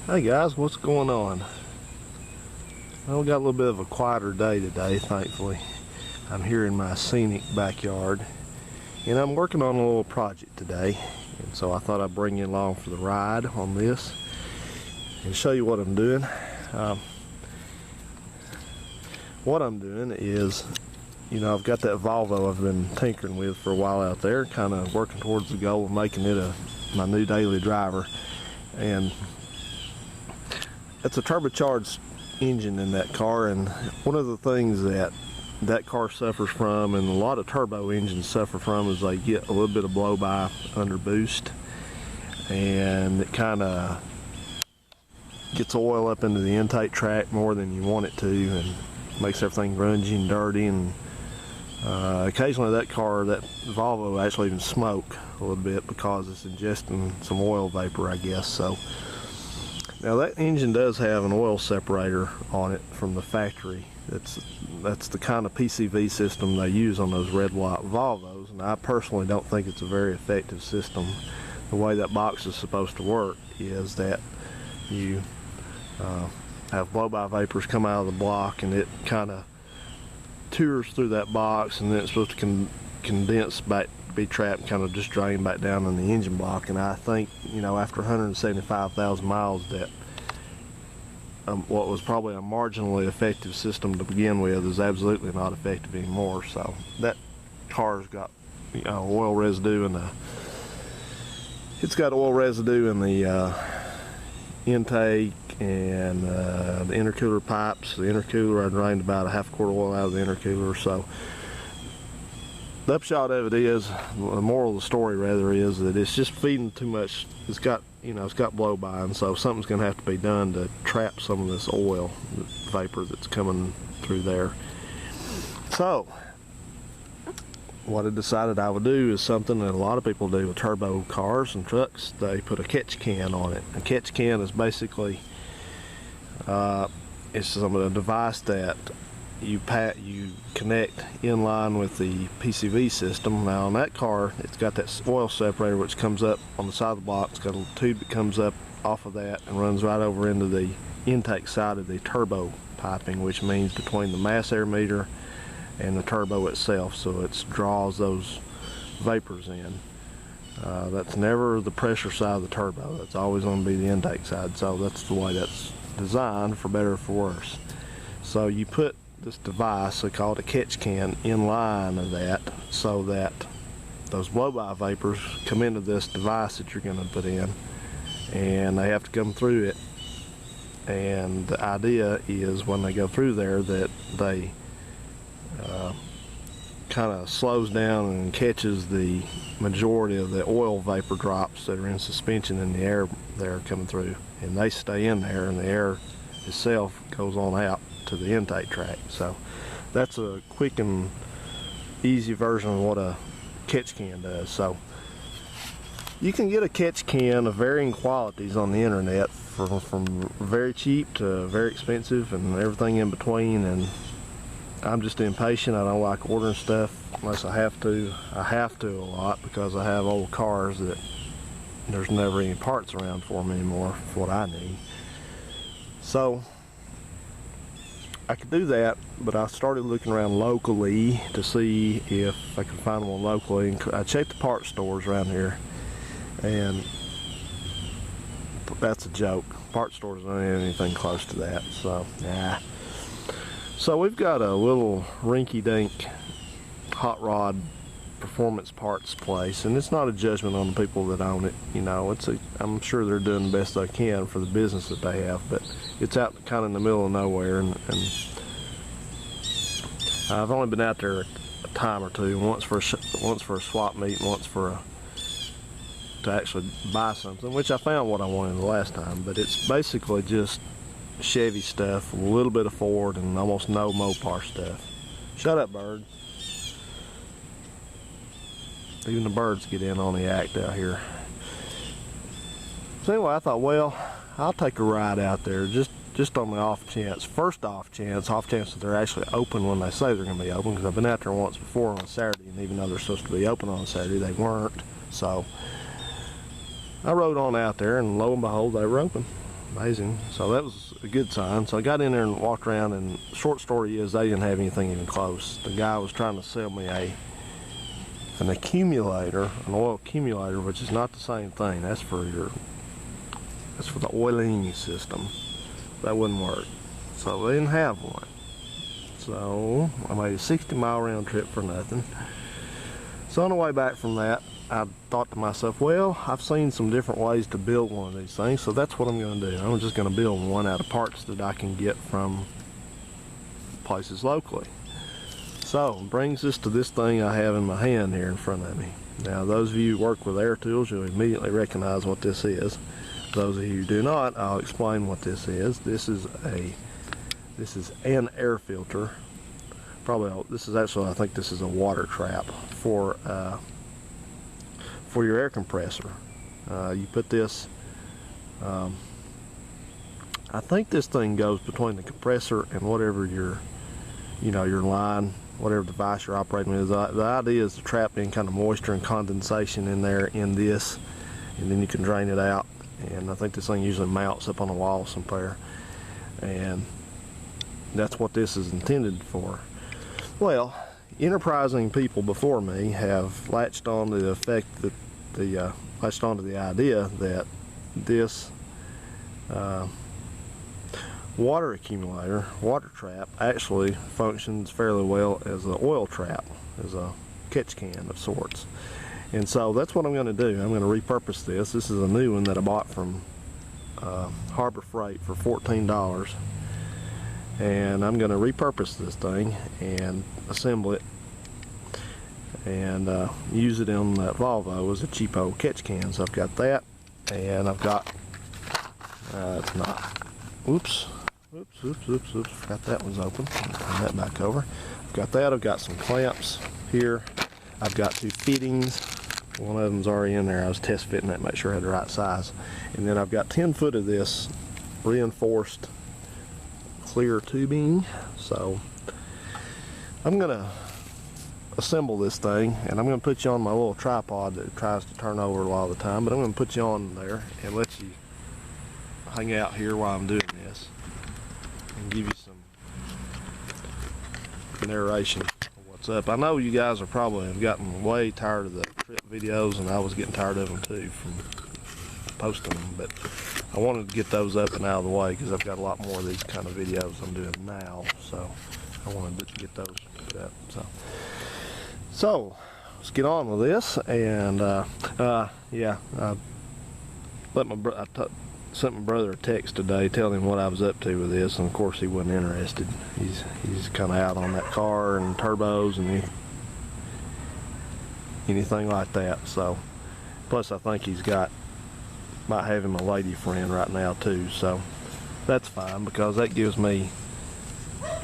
Hey guys, what's going on? Well, we got a little bit of a quieter day today, thankfully. I'm here in my scenic backyard and I'm working on a little project today, and so I thought I'd bring you along for the ride on this and show you what I'm doing. What I'm doing is, I've got that Volvo I've been tinkering with for a while out there, kind of working towards the goal of making it my new daily driver. And it's a turbocharged engine in that car, and one of the things that car suffers from, and a lot of turbo engines suffer from, is they get a little bit of blow-by under boost, and it kind of gets oil up into the intake tract more than you want it to, and makes everything grungy and dirty. And occasionally that Volvo actually even smoke a little bit because it's ingesting some oil vapor, I guess. So now that engine does have an oil separator on it from the factory. That's the kind of PCV system they use on those red white Volvos, and I personally don't think it's a very effective system. The way that box is supposed to work is that you have blow-by vapors come out of the block, and it kind of tours through that box, and then it's supposed to condense back, be trapped, and kind of just drain back down in the engine block. And I think, after 175,000 miles, that what was probably a marginally effective system to begin with is absolutely not effective anymore. So that car's got oil residue in the intake and the intercooler pipes. The intercooler, I drained about a half quart of oil out of the intercooler. So the upshot of it is, the moral of the story rather, is that it's just feeding too much. It's got blow by, and so something's going to have to be done to trap some of this oil vapor that's coming through there. So what I decided I would do is something that a lot of people do with turbo cars and trucks. They put a catch can on it. A catch can is basically it's a device that you connect in line with the PCV system. Now on that car, it's got that oil separator which comes up on the side of the block. It's got a little tube that comes up off of that and runs right over into the intake side of the turbo piping, which means between the mass air meter and the turbo itself, so it draws those vapors in. That's never the pressure side of the turbo. That's always going to be the intake side. So that's the way that's designed, for better or for worse. So you put this device, they call it a catch can, in line of that, so that those blow-by vapors come into this device that you're going to put in, and they have to come through it. And the idea is, when they go through there, that they kind of slows down and catches the majority of the oil vapor drops that are in suspension in the air there coming through, and they stay in there, and the air itself goes on out to the intake tract. So that's a quick and easy version of what a catch can does. So you can get a catch can of varying qualities on the internet, from very cheap to very expensive and everything in between. And I'm just impatient. I don't like ordering stuff unless I have to. I have to a lot because I have old cars that there's never any parts around for them anymore for what I need. So I could do that, but I started looking around locally to see if I could find one locally. And I checked the parts stores around here, and that's a joke. Parts stores don't have anything close to that, so nah. So we've got a little rinky-dink hot rod performance parts place, and it's not a judgment on the people that own it. I'm sure they're doing the best they can for the business that they have, but it's out kind of in the middle of nowhere, and I've only been out there a time or two, once for a swap meet, and once to actually buy something, which I found what I wanted the last time. But it's basically just Chevy stuff, a little bit of Ford, and almost no Mopar stuff. Shut up, bird. Even the birds get in on the act out here. So anyway, I thought, well, I'll take a ride out there just on the off chance that they're actually open when they say they're going to be open, because I've been out there once before on Saturday, and even though they're supposed to be open on Saturday, they weren't. So I rode on out there, and lo and behold, they were open. amazing. So that was a good sign. So I got in there and walked around, and short story is they didn't have anything even close. The guy was trying to sell me an accumulator, an oil accumulator, which is not the same thing. That's for the oiling system. That wouldn't work. So they didn't have one. So I made a 60-mile round trip for nothing. So on the way back from that, I thought to myself, well, I've seen some different ways to build one of these things, so that's what I'm going to do. I'm just going to build one out of parts that I can get from places locally. So, brings us to this thing I have in my hand here in front of me. Now, those of you who work with air tools, you'll immediately recognize what this is. Those of you who do not, I'll explain what this is. This is an air filter. This is actually, I think this is a water trap for your air compressor. You put this, I think this thing goes between the compressor and whatever your line, whatever device you're operating with. The idea is to trap any kind of moisture and condensation in there in this, and then you can drain it out. And I think this thing usually mounts up on a wall somewhere, and that's what this is intended for. Well, enterprising people before me have latched on to the idea that this water accumulator, water trap, actually functions fairly well as an oil trap, as a catch can of sorts. And so that's what I'm going to do. I'm going to repurpose this. This is a new one that I bought from Harbor Freight for $14. And I'm going to repurpose this thing and assemble it and use it in that Volvo as a cheapo catch can. So I've got that, and I've got it's not. Oops. Forgot that one's open. Turn that back over. I've got that. I've got some clamps here. I've got 2 fittings. One of them's already in there. I was test fitting that to make sure I had the right size. And then I've got 10 foot of this reinforced clear tubing. So I'm gonna assemble this thing, and I'm gonna put you on my little tripod that tries to turn over a lot of the time, but I'm gonna put you on there and let you hang out here while I'm doing this and give you some narration of what's up. I know you guys are probably have gotten way tired of the trip videos, and I was getting tired of them too from posting them, but I wanted to get those up and out of the way because I've got a lot more of these kind of videos I'm doing now, so I wanted to get those up. So let's get on with this. And yeah, I sent my brother a text today telling him what I was up to with this, and of course he wasn't interested. He's kind of out on that car and turbos and anything like that. So plus I think might have him a lady friend right now too, so that's fine, because that gives me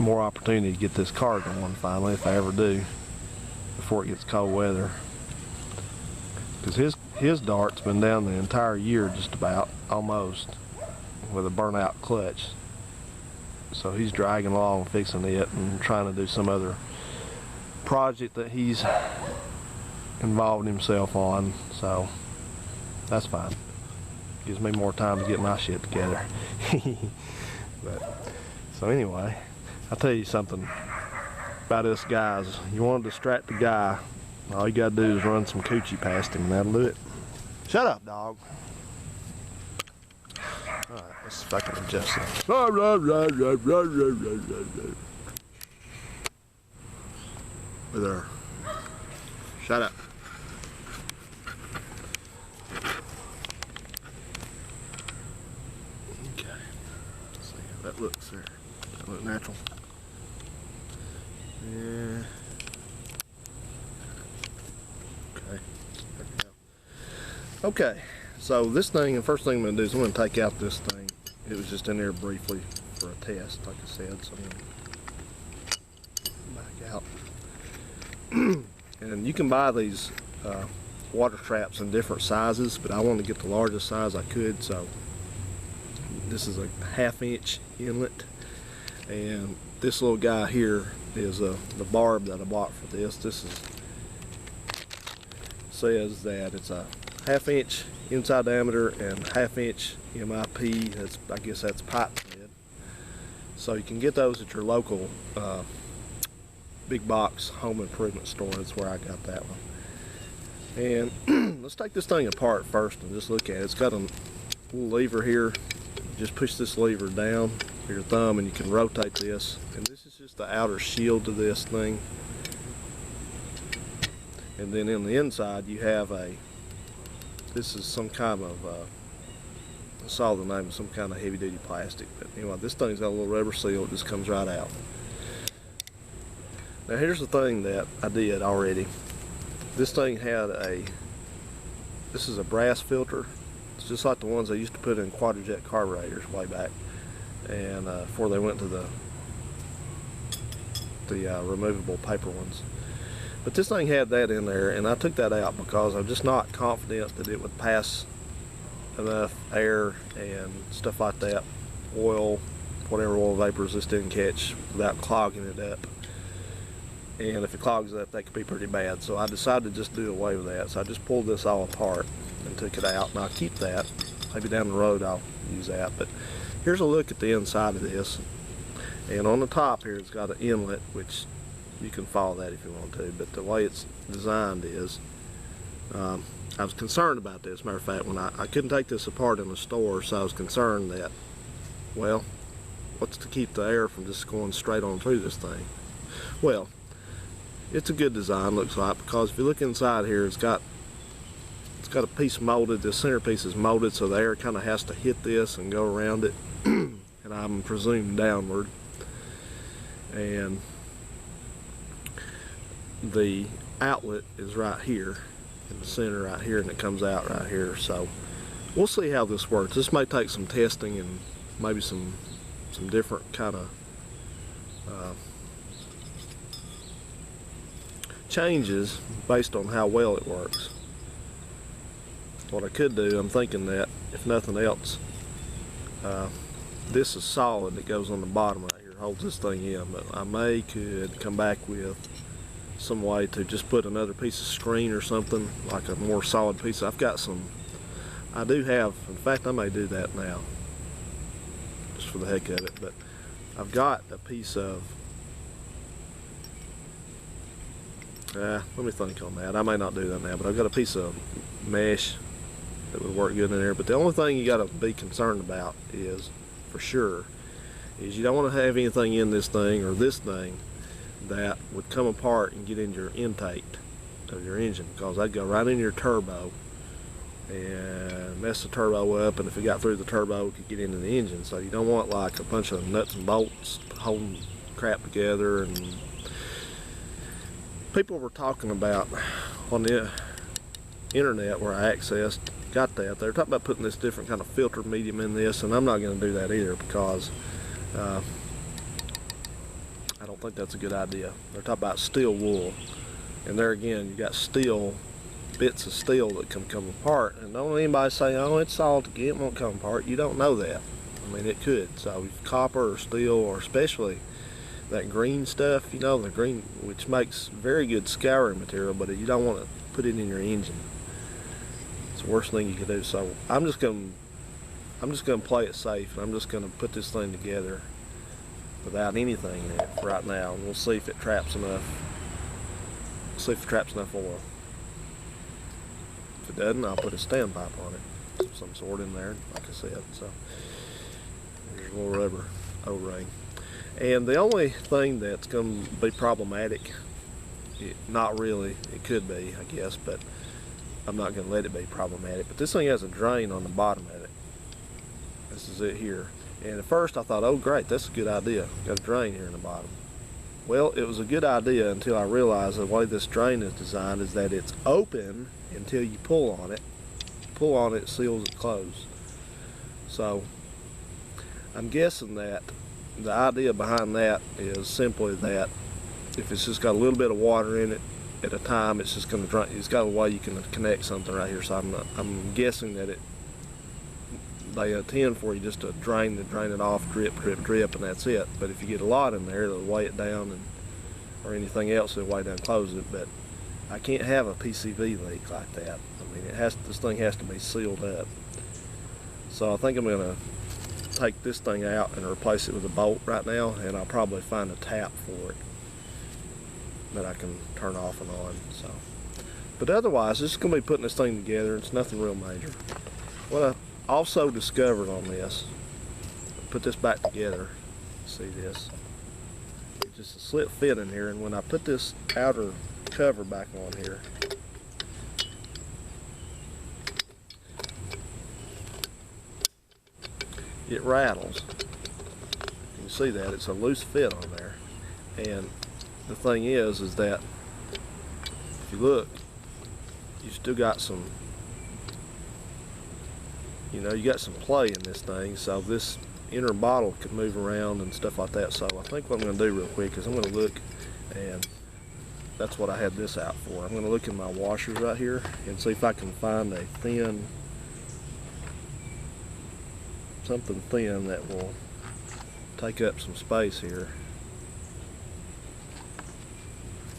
more opportunity to get this car going finally, if I ever do, before it gets cold weather. Because his dart's been down the entire year, just about, almost, with a burnout clutch. So he's dragging along fixing it and trying to do some other project that he's involved himself on, so that's fine. Gives me more time to get my shit together. But so anyway, I'll tell you something about us guys. You want to distract the guy, all you gotta do is run some coochie past him, and that'll do it. Shut up, dog. Alright, let's see if I can adjust that. Over there. Shut up. Okay. Let's see how that looks there. Does that look natural? Yeah. Okay. There we go. Okay. So this thing, the first thing I'm going to do is I'm going to take out this thing. It was just in there briefly for a test, like I said. So I'm going to back out. And you can buy these water traps in different sizes, but I wanted to get the largest size I could, so this is a 1/2 inch inlet, and this little guy here is the barb that I bought for this. This says that it's a 1/2 inch inside diameter and 1/2 inch MIP. I guess that's pipe thread. So you can get those at your local big box home improvement store. That's where I got that one. And let's take this thing apart first and just look at it. It's got a little lever here. Just push this lever down with your thumb and you can rotate this. And this is just the outer shield to this thing. And then in the inside you have this is some kind of, I saw the name of some kind of heavy duty plastic. But anyway, this thing's got a little rubber seal. It just comes right out. Now here's the thing that I did already. This thing had this is a brass filter. It's just like the ones they used to put in quadrajet carburetors way back, and before they went to the removable paper ones. But this thing had that in there, and I took that out because I'm just not confident that it would pass enough air and stuff like that, oil, whatever oil vapors this didn't catch, without clogging it up. And if it clogs up, that could be pretty bad. So I decided to just do away with that. So I just pulled this all apart and took it out, and I'll keep that. Maybe down the road I'll use that. But here's a look at the inside of this. And on the top here it's got an inlet, which you can follow that if you want to. But the way it's designed is, I was concerned about this. Matter of fact, when I couldn't take this apart in the store, so I was concerned that, well, what's to keep the air from just going straight on through this thing? Well, it's a good design, looks like, because if you look inside here, it's got a piece molded. The centerpiece is molded, so the air kind of has to hit this and go around it, and I'm presuming downward. And the outlet is right here in the center right here, and it comes out right here. So we'll see how this works. This may take some testing and maybe some different kind of changes based on how well it works. What I could do, I'm thinking that if nothing else, this is solid that goes on the bottom right here, holds this thing in, but I could come back with some way to just put another piece of screen or something, like a more solid piece. I do have, in fact I may do that now, just for the heck of it, but I've got a piece of, let me think on that. I may not do that now, but I've got a piece of mesh that would work good in there. But the only thing you got to be concerned about is, for sure, is you don't want to have anything in this thing or this thing that would come apart and get in your intake of your engine, because that'd go right in your turbo and mess the turbo up, and if it got through the turbo it could get into the engine. So you don't want like a bunch of nuts and bolts holding crap together. And people were talking about on the internet where I got that, they were talking about putting this different kind of filter medium in this, and I'm not going to do that either, because I don't think that's a good idea. They're talking about steel wool, and there again you got steel, bits of steel that can come apart, and don't anybody say, oh, it's solid again, it won't come apart. You don't know that. I mean, it could. So copper or steel, or especially that green stuff, you know, the green, which makes very good scouring material, but you don't want to put it in your engine. It's the worst thing you can do. So I'm just gonna play it safe, and I'm just gonna put this thing together without anything in it for right now, and we'll see if it traps enough. See if it traps enough oil. If it doesn't, I'll put a standpipe on it of some sort in there, like I said. So there's a little rubber O-ring. And the only thing that's going to be problematic, not really, it could be, I guess, but I'm not going to let it be problematic. But this thing has a drain on the bottom of it. This is it here. And at first I thought, oh great, that's a good idea. Got a drain here in the bottom. Well, it was a good idea until I realized the way this drain is designed is that it's open until you pull on it. Pull on it, it seals it closed. So I'm guessing that the idea behind that is simply that if it's just got a little bit of water in it at a time, it's just going to drain. It's got a way you can connect something right here. So I'm guessing that they intend for you just to drain it off, drip, drip, drip, and that's it. But if you get a lot in there, it'll weigh it down, or anything else, it'll weigh down, close it. But I can't have a PCV leak like that. I mean, this thing has to be sealed up. So I think I'm gonna take this thing out and replace it with a bolt right now, and I'll probably find a tap for it that I can turn off and on. So, but otherwise, this is gonna be putting this thing together. It's nothing real major. What I also discovered on this, put this back together. See this? It's just a slit fit in here, and when I put this outer cover back on here, it rattles. You can see that it's a loose fit on there, and the thing is that if you look, you still got some, you got some play in this thing, so this inner bottle could move around and stuff like that. So I think what I'm going to do real quick is I'm going to look, and that's what I had this out for. I'm going to look in my washers right here and see if I can find a something thin that will take up some space here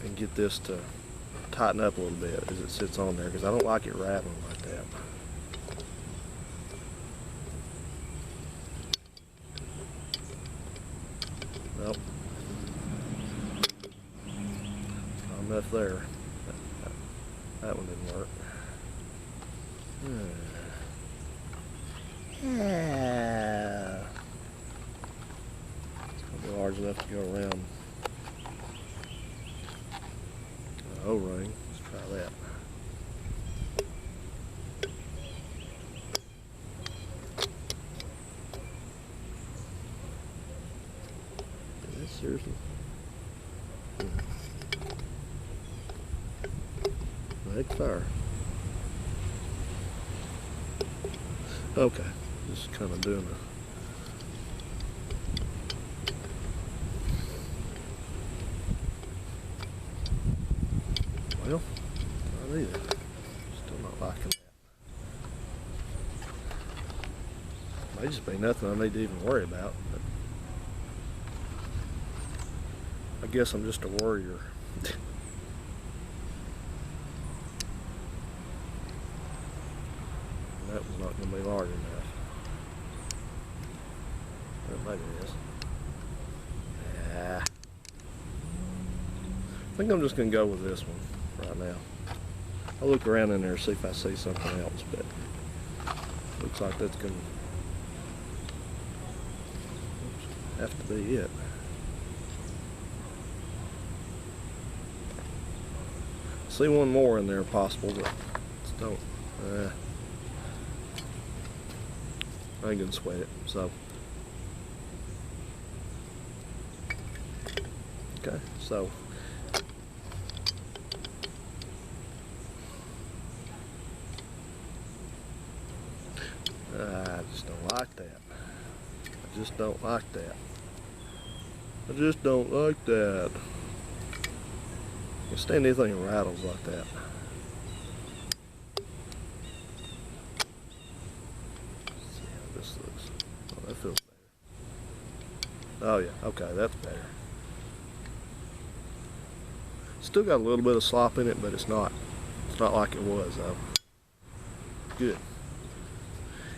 and get this to tighten up a little bit as it sits on there, because I don't like it rattling like that. Nope. Not enough there. That one didn't work. Yeah. It's gonna be large enough to go around the O-ring. Let's try that. Is this seriously? Make fire. Okay, just kind of doing well, not either. Still not liking that. May just be nothing I need to even worry about, but I guess I'm just a worrier. That was not going to be large enough. But maybe it is. Yeah. I think I'm just going to go with this one right now. I'll look around in there and see if I see something else, but looks like that's going to have to be it. See one more in there possible, but just don't. I ain't gonna sweat it, so. Okay, so. I just don't like that. I just don't like that. I just don't like that. I can't stand anything that rattles like that. That feels better. Oh yeah, okay, that's better. Still got a little bit of slop in it, but it's not like it was though. Good.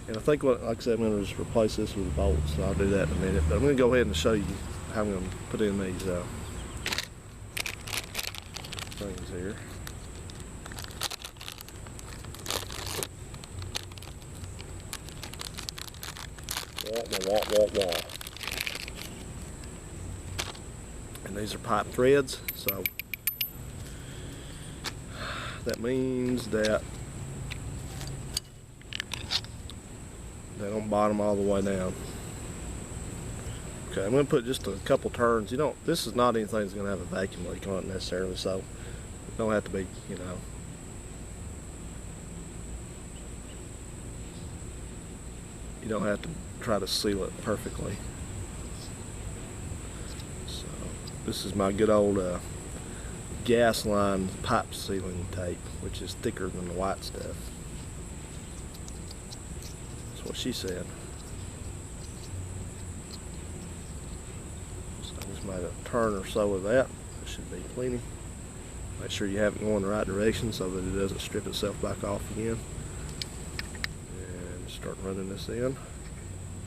And I think like I said, I'm gonna just replace this with bolts, so I'll do that in a minute. But I'm gonna go ahead and show you how I'm gonna put in these things here. And these are pipe threads, so that means that they don't bottom all the way down. Okay, I'm going to put just a couple turns. This is not anything that's going to have a vacuum leak on it necessarily, so it don't have to be, you don't have to try to seal it perfectly. So this is my good old gas line pipe sealing tape, which is thicker than the white stuff. That's what she said. So I just made a turn or so of that. It should be plenty. Make sure you have it going the right direction so that it doesn't strip itself back off again. And start running this in.